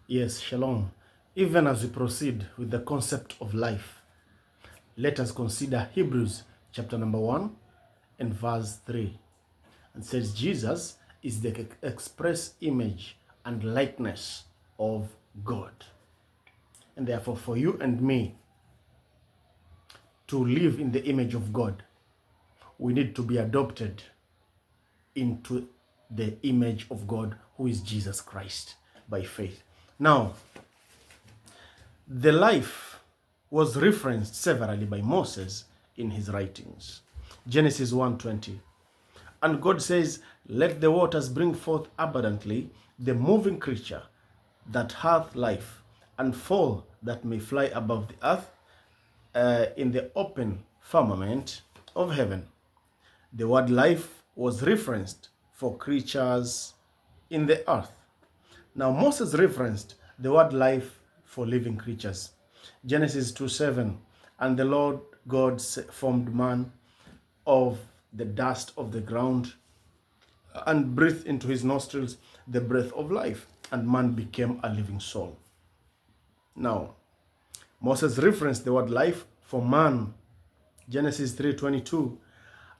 Yes, shalom. Even as we proceed with the concept of life, let us consider Hebrews chapter number 1 and verse 3. It says, Jesus is the express image and likeness of God. And therefore, for you and me to live in the image of God, we need to be adopted into the image of God, who is Jesus Christ, by faith. Now, the life was referenced severally by Moses in his writings. Genesis 1:20. And God says, let the waters bring forth abundantly the moving creature that hath life, and fowl that may fly above the earth in the open firmament of heaven. The word life was referenced for creatures in the earth. Now Moses referenced the word life for living creatures. Genesis 2:7, and the Lord God formed man of the dust of the ground and breathed into his nostrils the breath of life, and man became a living soul. Now, Moses referenced the word life for man. Genesis 3:22,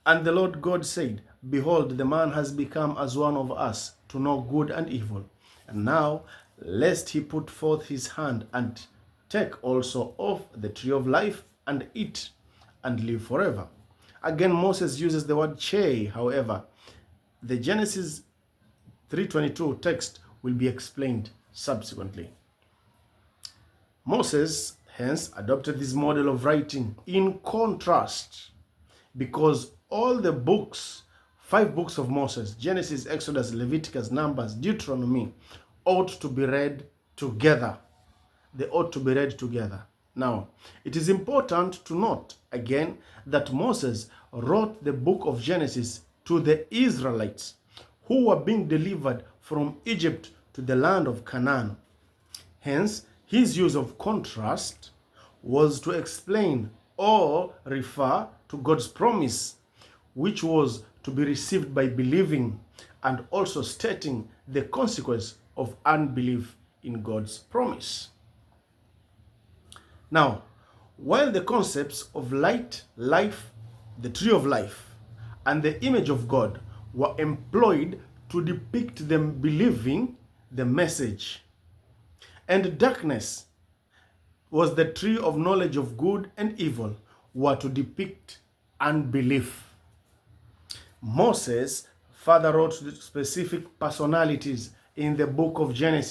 and the Lord God said, behold, the man has become as one of us, to know good and evil. And now, lest he put forth his hand and take also of the tree of life and eat and live forever. Again, Moses uses the word che. However, the Genesis 3:22 text will be explained subsequently. Moses hence adopted this model of writing in contrast, because all the books, 5 books of Moses, Genesis, Exodus, Leviticus, Numbers, Deuteronomy, ought to be read together. They ought to be read together. Now, it is important to note again that Moses wrote the book of Genesis to the Israelites who were being delivered from Egypt to the land of Canaan. Hence, his use of contrast was to explain or refer to God's promise, which was to be received by believing, and also stating the consequence of unbelief in God's promise. Now, while the concepts of light, life, the tree of life, and the image of God were employed to depict them believing the message, and darkness was the tree of knowledge of good and evil, were to depict unbelief. Moses further wrote specific personalities in the book of Genesis